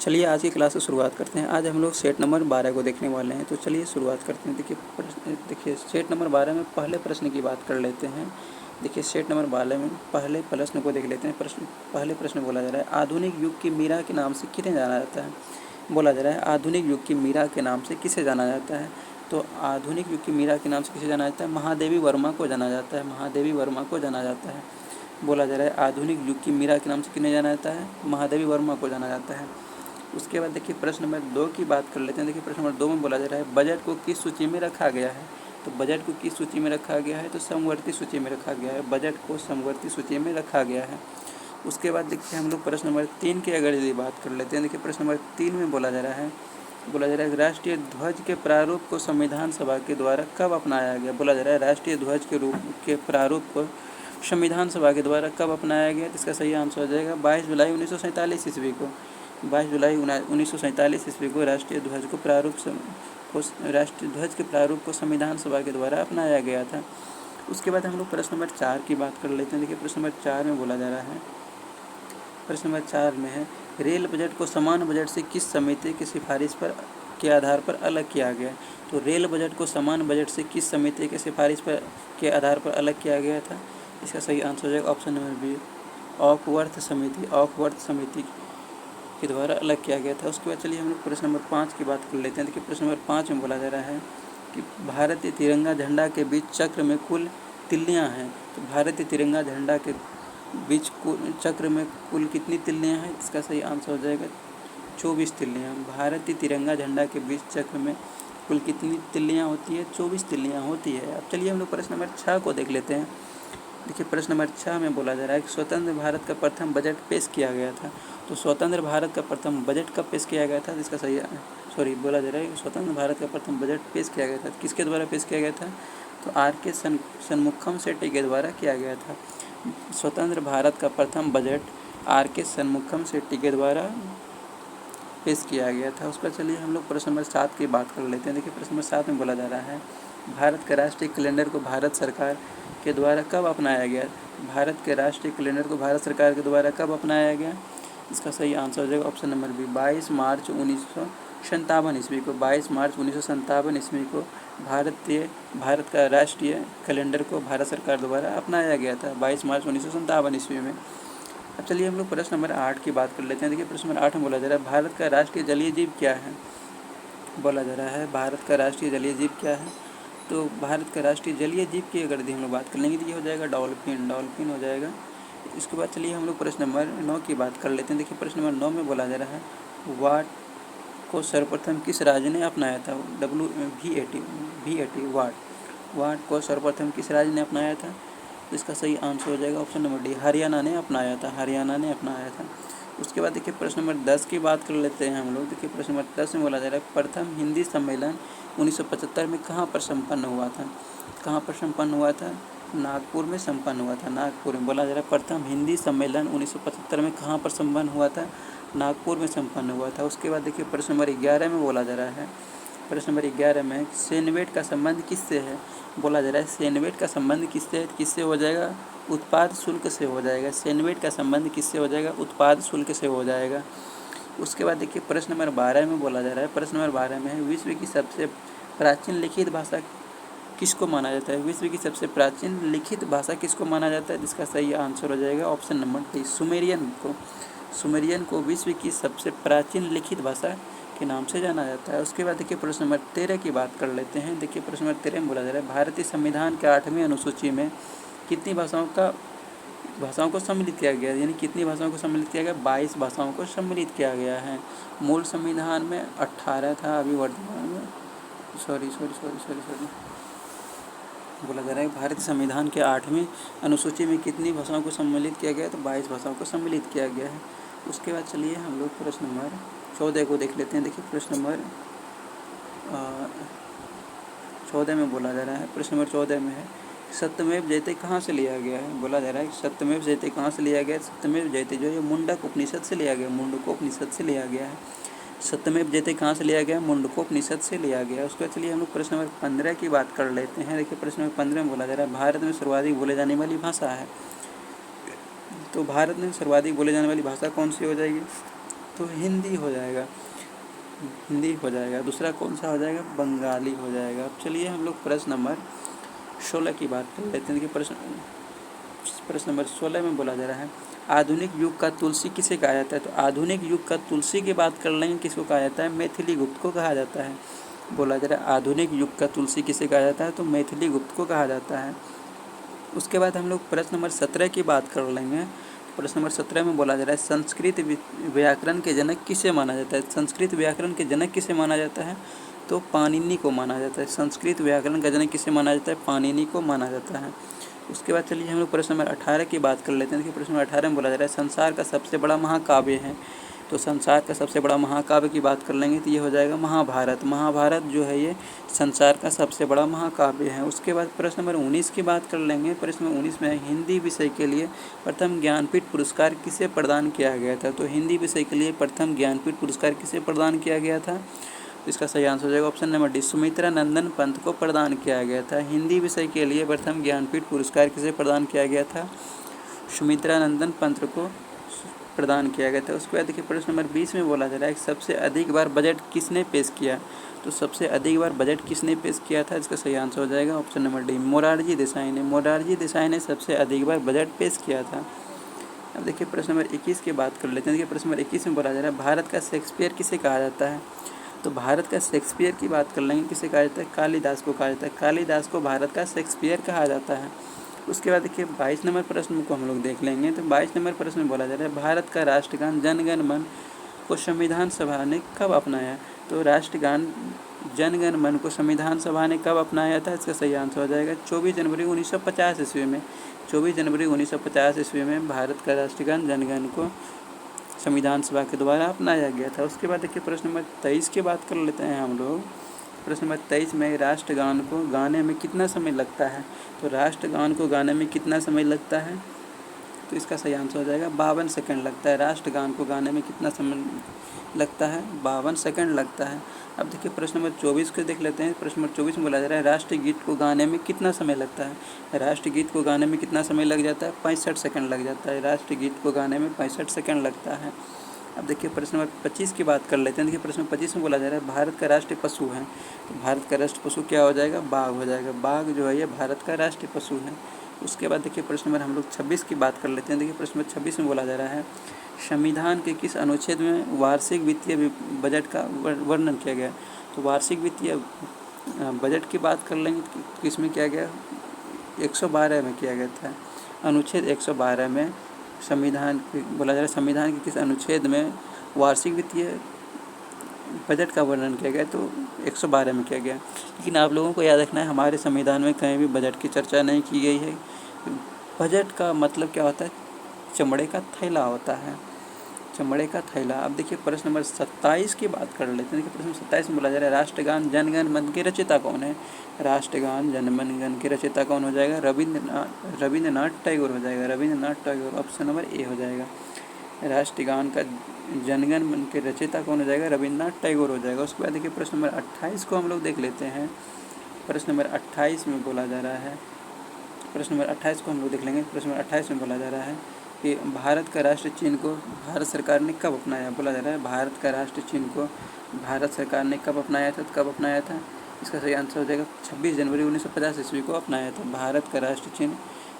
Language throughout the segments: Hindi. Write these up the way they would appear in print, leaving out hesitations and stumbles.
चलिए आज की क्लास से शुरुआत करते हैं। आज हम लोग सेट नंबर 12 को देखने वाले हैं। तो चलिए शुरुआत करते हैं। देखिए सेट नंबर 12 में पहले प्रश्न की बात कर लेते हैं। देखिए सेट नंबर 12 में पहले प्रश्न को देख लेते हैं। पहले प्रश्न बोला जा रहा है, आधुनिक युग की मीरा के नाम से किन्हें जाना जाता है। बोला जा रहा है आधुनिक युग की मीरा के नाम से किसे जाना जाता है। तो आधुनिक युग की मीरा के नाम से किसे जाना जाता है, महादेवी वर्मा को जाना जाता है। महादेवी वर्मा को जाना जाता है। बोला जा रहा है आधुनिक युग की मीरा के नाम से किन्हें जाना जाता है, महादेवी वर्मा को जाना जाता है। उसके बाद देखिए प्रश्न नंबर 2 की बात कर लेते हैं। देखिए प्रश्न नंबर 2 में बोला जा रहा है, बजट को किस सूची में रखा गया है। तो बजट को किस सूची में रखा गया है, तो समवर्ती सूची में रखा गया है। बजट को समवर्ती सूची में रखा गया है। उसके बाद देखिए हम लोग प्रश्न नंबर 3 की अगर यदि बात कर लेते हैं। देखिए प्रश्न नंबर 3 में बोला जा रहा है राष्ट्रीय ध्वज के प्रारूप को संविधान सभा के द्वारा कब अपनाया गया। बोला जा रहा है राष्ट्रीय ध्वज के प्रारूप को संविधान सभा के द्वारा कब अपनाया गया। इसका सही आंसर हो जाएगा 22 जुलाई 1947 ईस्वी को। 22 जुलाई 1947 ईस्वी को राष्ट्रीय ध्वज के प्रारूप को संविधान सभा के द्वारा अपनाया गया था। उसके बाद हम लोग प्रश्न नंबर 4 की बात कर लेते हैं। देखिए प्रश्न नंबर 4 में बोला जा रहा है, प्रश्न नंबर 4 में है, रेल बजट को समान बजट से किस समिति की सिफारिश के आधार पर अलग किया गया। तो रेल बजट को समान बजट से किस समिति की सिफारिश के आधार पर अलग किया गया था। इसका सही आंसर हो जाएगा ऑप्शन नंबर बी, ऑकवर्थ समिति के द्वारा अलग किया गया था। उसके बाद चलिए हम लोग प्रश्न नंबर 5 की बात कर लेते हैं। देखिए प्रश्न नंबर 5 में बोला जा रहा है कि भारतीय तिरंगा झंडा के बीच चक्र में कुल तिल्लियाँ हैं। तो भारतीय तिरंगा झंडा के बीच चक्र में कुल कितनी तिल्लियाँ हैं। इसका सही आंसर हो जाएगा 24 तिल्लियाँ। भारतीय तिरंगा झंडा के बीच चक्र में कुल कितनी तिल्लियाँ होती है, 24 तिल्लियाँ होती है। अब चलिए हम लोग प्रश्न नंबर 6 को देख लेते हैं। देखिए प्रश्न नंबर 6 में बोला जा रहा है कि स्वतंत्र भारत का प्रथम बजट पेश किया गया था। तो स्वतंत्र भारत का प्रथम बजट कब पेश किया गया था। इसका सही बोला जा रहा है कि स्वतंत्र भारत का प्रथम बजट पेश किया गया था। किसके द्वारा पेश किया गया था, तो R.K. षणमुखम शेट्टी के द्वारा किया गया था। स्वतंत्र भारत का प्रथम बजट R.K. षणमुखम शेट्टी के द्वारा पेश किया गया था। उस पर चलिए हम लोग प्रश्न नंबर 7 की बात कर लेते हैं। देखिए प्रश्न नंबर 7 में बोला जा रहा है, भारत के राष्ट्रीय कैलेंडर को भारत सरकार के द्वारा कब अपनाया गया। भारत के राष्ट्रीय कैलेंडर को भारत सरकार के द्वारा कब अपनाया गया। इसका सही आंसर हो जाएगा ऑप्शन नंबर बी, 22 मार्च 1957 ईस्वी को। 22 मार्च 1957 ईस्वी को भारत का राष्ट्रीय कैलेंडर को भारत सरकार द्वारा अपनाया गया था, 22 मार्च 1957 ईस्वी में। अब चलिए हम लोग प्रश्न नंबर 8 की बात कर लेते हैं। देखिए प्रश्न नंबर 8 में बोला जा रहा है, भारत का राष्ट्रीय जलीय जीव क्या है। बोला जा रहा है भारत का राष्ट्रीय जलीय जीव क्या है। तो भारत का राष्ट्रीय जलीय जीव की अगर हम लोग बात कर लेंगे तो ये हो जाएगा डॉल्फिन हो जाएगा। इसके बाद चलिए हम लोग प्रश्न नंबर 9 की बात कर लेते हैं। देखिए प्रश्न नंबर 9 में बोला जा रहा है, वाट को सर्वप्रथम किस राज्य ने अपनाया था। VAT वाट को सर्वप्रथम किस राज्य ने अपनाया था। तो इसका सही आंसर हो जाएगा ऑप्शन नंबर डी, हरियाणा ने अपनाया था। उसके बाद देखिए प्रश्न नंबर 10 की बात कर लेते हैं हम लोग। देखिए प्रश्न नंबर 10 में बोला जा रहा है, प्रथम हिंदी सम्मेलन 1975 में कहाँ पर संपन्न हुआ था। नागपुर में संपन्न हुआ था। नागपुर में बोला जा रहा है, प्रथम हिंदी सम्मेलन 1975 में कहाँ पर संपन्न हुआ था, नागपुर में संपन्न हुआ था। उसके बाद देखिए प्रश्न नंबर 11 में बोला जा रहा है, प्रश्न नंबर 11 में सेनवेट का संबंध किससे है। बोला जा रहा है सेनवेट का संबंध किससे हो जाएगा, उत्पाद शुल्क से हो जाएगा। सेनवेट का संबंध किससे हो जाएगा, उत्पाद शुल्क से हो जाएगा। उसके बाद देखिए प्रश्न नंबर 12 में बोला जा रहा है, प्रश्न नंबर 12 में है, विश्व की सबसे प्राचीन लिखित भाषा किसको माना जाता है। विश्व की सबसे प्राचीन लिखित भाषा किसको माना जाता है। जिसका सही आंसर हो जाएगा ऑप्शन नंबर डी, सुमेरियन को विश्व की सबसे प्राचीन लिखित भाषा के नाम से जाना जाता है। उसके बाद देखिए प्रश्न नंबर 13 की बात कर लेते हैं। देखिए प्रश्न नंबर 13 में बोला जा रहा है, भारतीय संविधान के 8वीं अनुसूची में कितनी भाषाओं को सम्मिलित किया गया, यानी कितनी भाषाओं को सम्मिलित किया गया, 22 भाषाओं को सम्मिलित किया गया है। मूल संविधान में 18 था, अभी वर्तमान में सॉरी बोला जा रहा है भारतीय संविधान के 8वीं अनुसूची में कितनी भाषाओं को सम्मिलित किया गया है, तो 22 भाषाओं को सम्मिलित किया गया है। उसके बाद चलिए हम लोग प्रश्न नंबर 14 को देख लेते हैं। देखिए प्रश्न नंबर 14 में बोला जा रहा है, प्रश्न नंबर 14 में है, सत्यमेव जयते कहाँ से लिया गया है। बोला जा रहा है सत्यमेव जयते कहाँ से लिया गया है। सत्यमेव जयते जो है मुंडक उपनिषद से लिया गया, मुंडकोपनिषद से लिया गया है। सत्यमेव जयते कहाँ से लिया गया, मुंडकोपनिषद से लिया गया। उसके बाद चलिए हम लोग प्रश्न नंबर 15 की बात कर लेते हैं। देखिए प्रश्न नंबर 15 में बोला जा रहा है, भारत में सर्वाधिक बोले जाने वाली भाषा है। तो भारत में सर्वाधिक बोले जाने वाली भाषा कौन सी हो जाएगी। तो हिंदी हो जाएगा, हिंदी हो जाएगा। दूसरा कौन सा हो जाएगा, बंगाली हो जाएगा। अब चलिए हम लोग प्रश्न नंबर 16 की बात कर लेते हैं। देखिए प्रश्न नंबर 16 में बोला जा रहा है, आधुनिक युग का तुलसी किसे कहा जाता है। तो आधुनिक युग का तुलसी की बात कर लेंगे, किसको कहा जाता है, मैथिली गुप्त को कहा जाता है। बोला जा रहा है आधुनिक युग का तुलसी किसे कहा जाता है, तो मैथिली गुप्त को कहा जाता है। उसके बाद हम लोग प्रश्न नंबर 17 की बात कर लेंगे। प्रश्न नंबर 17 में बोला जा रहा है, संस्कृत व्याकरण के जनक किसे माना जाता है। संस्कृत व्याकरण के जनक किसे माना जाता है, तो पाणिनि को माना जाता है। संस्कृत व्याकरण का जनक किसे माना जाता है, पाणिनि को माना जाता है। उसके बाद चलिए हम लोग प्रश्न नंबर 18 की बात कर लेते हैं। देखिए प्रश्न नंबर 18 में बोला जा रहा है, संसार का सबसे बड़ा महाकाव्य है। तो संसार का सबसे बड़ा महाकाव्य की बात कर लेंगे तो ये हो जाएगा महाभारत। महाभारत जो है ये संसार का सबसे बड़ा महाकाव्य है। उसके बाद प्रश्न नंबर 19 की बात कर लेंगे। प्रश्न नंबर 19 में हिंदी विषय के लिए प्रथम ज्ञानपीठ पुरस्कार किसे प्रदान किया गया था। तो हिंदी विषय के लिए प्रथम ज्ञानपीठ पुरस्कार किसे प्रदान किया गया था, तो इसका सही आंसर हो जाएगा ऑप्शन नंबर डी, सुमित्रा नंदन पंत को प्रदान किया गया था। हिंदी विषय के लिए प्रथम ज्ञानपीठ पुरस्कार किसे प्रदान किया गया था, सुमित्रा नंदन पंत को प्रदान किया गया था। उसके बाद देखिए प्रश्न नंबर 20 में बोला जा रहा है कि सबसे अधिक बार बजट किसने पेश किया। तो सबसे अधिक बार बजट किसने पेश किया था, इसका सही आंसर हो जाएगा option number D, Morarji Desai ने। मोरारजी देसाई ने सबसे अधिक बार बजट पेश किया था। अब देखिए प्रश्न नंबर 21 की बात कर लेते हैं। देखिए प्रश्न नंबर 21 में बोला जा रहा है, भारत का शेक्सपियर किसे कहा जाता है। तो भारत का शेक्सपियर की बात कर लेंगे, किसे कहा जाता है, कालिदास को कहा जाता है। कालिदास को भारत का शेक्सपियर कहा जाता है। उसके बाद देखिए 22 नंबर प्रश्न को हम लोग देख लेंगे। तो 22 नंबर प्रश्न में बोला जा रहा है, भारत का राष्ट्रगान जन गण मन को संविधान सभा ने कब अपनाया। तो राष्ट्रगान जन गण मन को संविधान सभा ने कब अपनाया था, इसका सही आंसर हो जाएगा 24 जनवरी 1950 ईस्वी में। 24 जनवरी 1950 ईस्वी में भारत का राष्ट्रगान जन गण को संविधान सभा के द्वारा अपनाया गया था। उसके बाद देखिए प्रश्न नंबर 23 की बात कर लेते हैं हम लोग। प्रश्न नंबर 23 में राष्ट्रगान को गाने में कितना समय लगता है। तो राष्ट्रगान को गाने में कितना समय लगता है, तो इसका सही आंसर हो जाएगा 52 सेकंड लगता है। राष्ट्रगान को गाने में कितना समय लगता है, 52 सेकंड लगता है। अब देखिए प्रश्न नंबर 24 को देख लेते हैं। प्रश्न नंबर 24 में बोला जा रहा है, राष्ट्रगीत को गाने में कितना समय लगता है। राष्ट्रगीत को गाने में कितना समय लग जाता है, 65 सेकंड लग जाता है। राष्ट्रगीत को गाने में 65 सेकंड लगता है। अब देखिए प्रश्न नंबर 25 की बात कर लेते हैं। देखिए प्रश्न 25 में बोला जा रहा है, भारत का राष्ट्रीय पशु है। तो भारत का राष्ट्रीय पशु क्या हो जाएगा, बाघ हो जाएगा। बाघ जो है ये भारत का राष्ट्रीय पशु है। उसके बाद देखिए प्रश्न नंबर हम लोग 26 की बात कर लेते हैं। देखिए प्रश्न नंबर 26 में बोला जा रहा है, संविधान के किस अनुच्छेद में वार्षिक वित्तीय बजट का वर्णन किया गया। तो वार्षिक वित्तीय बजट की बात कर लेंगे तो किसमें किया गया, 112 में किया गया था। अनुच्छेद 112 में संविधान बोला जा रहा है, संविधान के किस अनुच्छेद में वार्षिक वित्तीय बजट का वर्णन किया गया, तो 112 में किया गया। लेकिन आप लोगों को याद रखना है, हमारे संविधान में कहीं भी बजट की चर्चा नहीं की गई है। बजट का मतलब क्या होता है, चमड़े का थैला होता है, चमड़े का थैला। अब देखिए प्रश्न नंबर 27 की बात कर लेते हैं। देखिए प्रश्न 27 में बोला जा रहा है, राष्ट्रगान जन गण मन के रचयिता कौन है। राष्ट्रगान जन गण के रचयिता कौन हो जाएगा, रविंद्रनाथ टैगोर हो जाएगा। Rabindranath Tagore option number A हो जाएगा। राष्ट्रगान का जनगण मन के रचयिता कौन हो जाएगा, रविंद्रनाथ टैगोर हो जाएगा। उसके बाद देखिए प्रश्न नंबर 28 को हम लोग देख लेते हैं। प्रश्न नंबर 28 में बोला जा रहा है, प्रश्न नंबर 28 को हम लोग देख लेंगे। प्रश्न नंबर 28 में बोला जा रहा है कि भारत का राष्ट्रीय चिन्ह को भारत सरकार ने कब अपनाया। बोला जा रहा है भारत का राष्ट्रीय चिन्ह को भारत सरकार ने कब अपनाया था, तो कब अपनाया था, इसका सही आंसर हो जाएगा 26 जनवरी 1950 ईस्वी को अपनाया था। भारत का राष्ट्रीय चिन्ह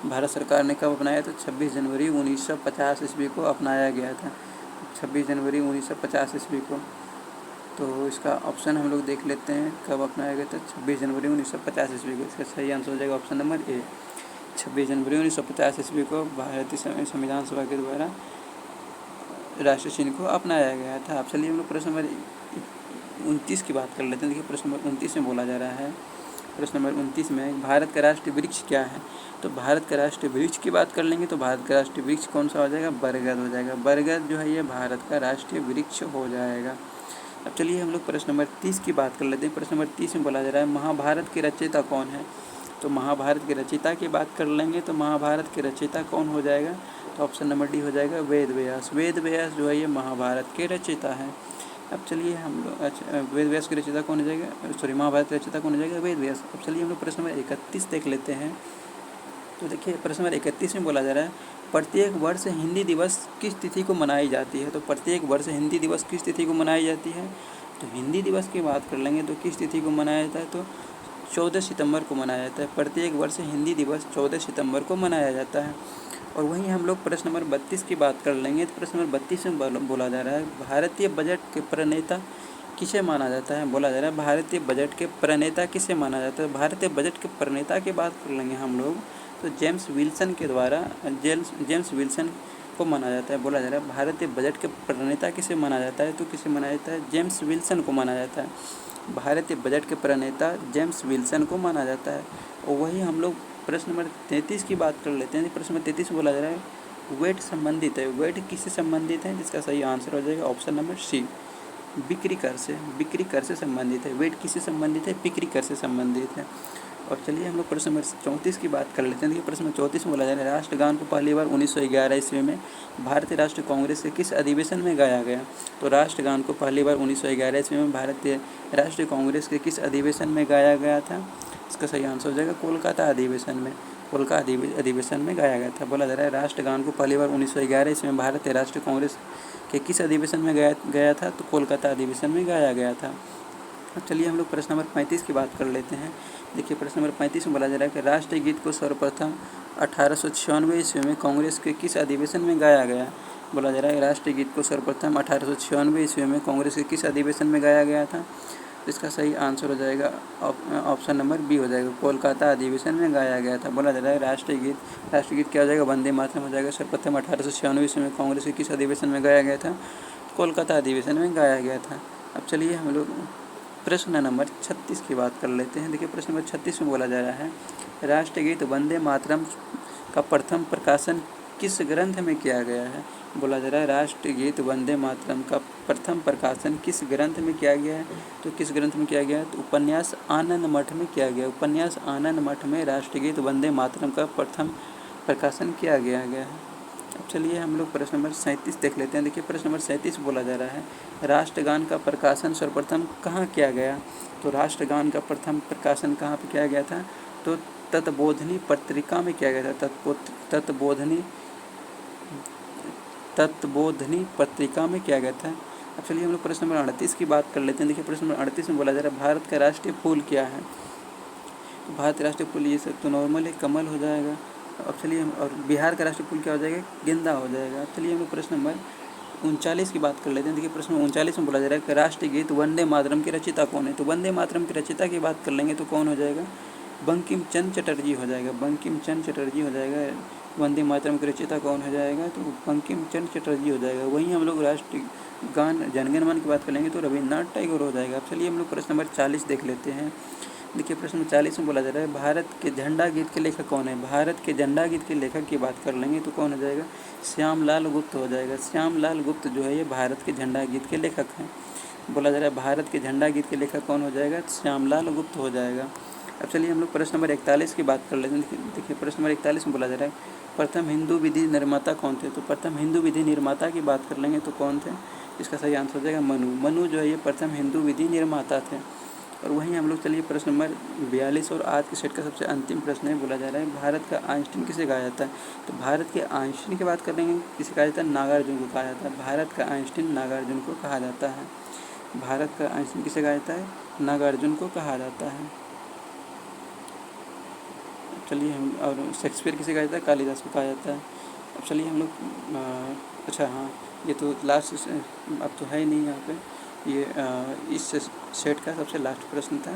भारत सरकार ने कब अपनाया था, 26 जनवरी 1950 ईस्वी को अपनाया गया था। 26 जनवरी 1950 ईस्वी को। तो इसका ऑप्शन हम लोग देख लेते हैं, कब अपनाया गया था, 26 जनवरी 1950 ईस्वी को। इसका सही आंसर हो जाएगा ऑप्शन नंबर ए, 26 जनवरी 1950 ईस्वी को भारतीय संविधान सभा के द्वारा राष्ट्रीय चिन्ह को अपनाया गया था। अब चलिए हम लोग प्रश्न नंबर 29 की बात कर लेते हैं। देखिए प्रश्न नंबर 29 में बोला जा रहा है, प्रश्न नंबर 29 में भारत का राष्ट्रीय वृक्ष क्या है। तो भारत का राष्ट्रीय वृक्ष की बात कर लेंगे तो भारत का राष्ट्रीय वृक्ष कौन सा हो जाएगा, बरगद हो जाएगा। बरगद जो है ये भारत का राष्ट्रीय वृक्ष हो जाएगा। अब चलिए हम लोग प्रश्न नंबर 30 की बात कर लेते हैं। प्रश्न नंबर 30 में बोला जा रहा है, महाभारत के रचयिता कौन है। तो महाभारत के रचयिता की बात कर लेंगे तो महाभारत के रचयिता कौन हो जाएगा, तो ऑप्शन नंबर डी हो जाएगा वेद व्यास। वेद व्यास जो है ये महाभारत के रचयिता है। अब चलिए हम लोग वेद व्यास के रचयिता कौन हो जाएगा, सॉरी महाभारत के रचयिता कौन हो जाएगा, वेद व्यास। अब चलिए हम लोग प्रश्न नंबर 31 देख लेते हैं। तो देखिए प्रश्न नंबर 31 में बोला जा रहा है, प्रत्येक वर्ष हिंदी दिवस किस तिथि को मनाई जाती है? तो प्रत्येक वर्ष हिंदी दिवस किस तिथि को मनाई जाती है? तो हिंदी दिवस की बात कर लेंगे तो किस तिथि को मनाया जाता है? तो 14 सितंबर को मनाया जाता है। प्रत्येक वर्ष हिंदी दिवस 14 सितंबर को मनाया जाता है। और वहीं हम लोग प्रश्न नंबर 32 की बात कर लेंगे। तो प्रश्न नंबर 32 में बोला जा रहा है भारतीय बजट के प्रणेता किसे माना जाता है? बोला जा रहा है भारतीय बजट के प्रणेता किसे माना जाता है? भारतीय बजट के प्रणेता की बात कर लेंगे हम लोग तो जेम्स विल्सन के द्वारा जेम्स विल्सन को माना जाता है। बोला जा रहा है भारतीय बजट के प्रणेता किसे माना जाता है? तो किसे माना जाता है? जेम्स विल्सन को माना जाता है। भारतीय बजट के प्रणेता जेम्स विल्सन को माना जाता है। और वही हम लोग प्रश्न नंबर 33 की बात कर लेते हैं। प्रश्न नंबर 33 में बोला जा रहा है वेट संबंधित है। वेट किससे संबंधित है? जिसका सही आंसर हो जाएगा ऑप्शन नंबर सी, बिक्री कर से संबंधित है। वेट किससे संबंधित है? बिक्री कर से संबंधित है। और चलिए हम लोग प्रश्न नंबर 34 की बात कर लेते हैं। देखिए प्रश्न नंबर 34 में बोला जा रहा है राष्ट्रगान को पहली बार 1911 ईस्वी में भारतीय राष्ट्रीय कांग्रेस के किस अधिवेशन में गाया गया? तो राष्ट्रगान को पहली बार 1911 ईस्वी में भारतीय राष्ट्रीय कांग्रेस के किस अधिवेशन में गाया गया था? इसका सही आंसर हो जाएगा कोलकाता अधिवेशन में। अधिवेशन में गाया गया था। बोला जा रहा है राष्ट्रगान को पहली बार 1911 ईस्वी में भारतीय राष्ट्रीय कांग्रेस के किस अधिवेशन में गया था? तो कोलकाता अधिवेशन में गाया गया था। अब चलिए हम लोग प्रश्न नंबर 35 की बात कर लेते हैं। देखिए प्रश्न नंबर 35 में बोला जा रहा है कि राष्ट्रीय गीत को सर्वप्रथम 1896 ईस्वी में कांग्रेस के किस अधिवेशन में गाया गया? बोला जा रहा है राष्ट्रीय गीत को सर्वप्रथम 1896 ईस्वी में कांग्रेस के किस अधिवेशन में गाया गया था? इसका सही आंसर हो जाएगा ऑप्शन नंबर बी हो जाएगा, कोलकाता अधिवेशन में गाया गया था। बोला जा रहा है राष्ट्रीय गीत क्या हो जाएगा? वंदे मातरम हो जाएगा। सर्वप्रथम 1896 ईस्वी में कांग्रेस के किस अधिवेशन में गाया गया था? कोलकाता अधिवेशन में गाया गया था। अब चलिए हम लोग प्रश्न नंबर 36 की बात कर लेते हैं। देखिए प्रश्न नंबर 36 में बोला जा रहा है राष्ट्रीय गीत वंदे मातरम का प्रथम प्रकाशन किस ग्रंथ में किया गया है? बोला जा रहा है राष्ट्रीय गीत वंदे मातरम का प्रथम प्रकाशन किस ग्रंथ में किया गया है? तो किस ग्रंथ में किया गया है? तो उपन्यास आनंद मठ में किया गया। उपन्यास आनंद मठ में राष्ट्रीय गीत वंदे मातरम का प्रथम प्रकाशन किया गया है। अब चलिए हम लोग प्रश्न नंबर 37 देख लेते हैं। देखिए प्रश्न नंबर 37 बोला जा रहा है राष्ट्रगान का प्रकाशन सर्वप्रथम कहाँ किया गया? तो राष्ट्रगान का प्रथम प्रकाशन कहाँ पर किया गया था? तो तत्बोधिनी पत्रिका में किया गया था। तत्बोधिनी पत्रिका में किया गया था। अब चलिए हम लोग प्रश्न नंबर 38 की बात कर लेते हैं। देखिए प्रश्न नंबर 38 में बोला जा रहा है भारत का राष्ट्रीय फूल क्या है? तो भारत का राष्ट्रीय फूल ये सब तो नॉर्मल है, कमल हो जाएगा। अब चलिए और बिहार का राष्ट्रीय फूल क्या हो जाएगा? गेंदा हो जाएगा। अब चलिए हम लोग प्रश्न नंबर 39 की बात कर लेते हैं। देखिए प्रश्न 39 में बोला जा रहा है कि राष्ट्रीय गीत वंदे मातरम के रचयिता कौन है? तो वंदे मातरम के रचयिता की बात कर लेंगे तो कौन हो जाएगा? बंकिम चंद्र चटर्जी हो जाएगा। बंकिम चंद्र चटर्जी हो जाएगा। वंदे मातरम के रचयिता कौन हो जाएगा? तो बंकिम चंद्र चटर्जी हो जाएगा। वहीं हम लोग राष्ट्रीय गान जनगण मन की बात कर लेंगे तो रविन्द्रनाथ टैगोर हो जाएगा। अब चलिए हम लोग प्रश्न नंबर 40 देख लेते हैं। देखिए प्रश्न नंबर 40 में बोला जा रहा है भारत के झंडा गीत के लेखक कौन है? भारत के झंडा गीत के लेखक की बात कर लेंगे तो कौन हो जाएगा? श्यामलाल गुप्त हो जाएगा। श्यामलाल गुप्त जो है ये भारत के झंडा गीत के लेखक हैं। बोला जा रहा है भारत के झंडा गीत के लेखक कौन हो जाएगा? श्यामलाल गुप्त हो जाएगा। अब चलिए हम लोग प्रश्न नंबर 41 की बात कर लेते हैं। देखिए प्रश्न नंबर 41 में बोला जा रहा है प्रथम हिंदू विधि निर्माता कौन थे? तो प्रथम हिंदू विधि निर्माता की बात कर लेंगे तो कौन थे? इसका सही आंसर हो जाएगा मनु जो है ये प्रथम हिंदू विधि निर्माता थे। और वहीं हम लोग चलिए प्रश्न नंबर 42 और आज के सेट का सबसे अंतिम प्रश्न है। बोला जा रहा है भारत का आइंस्टीन किसे कहा जाता है? तो भारत के आइंस्टीन की बात कर लेंगे किसे कहा जाता है? नागार्जुन को कहा जाता है। भारत का आइंस्टीन नागार्जुन को कहा जाता है। भारत का आइंस्टीन किसे कहा जाता है? नागार्जुन को कहा जाता है। चलिए हम और शेक्सपियर किसे कहा जाता है? कालिदास को कहा जाता है। अब चलिए हम लोग अच्छा हाँ ये तो लास्ट अब तो है ही नहीं यहाँ पे ये इस सेट का सबसे लास्ट प्रश्न था।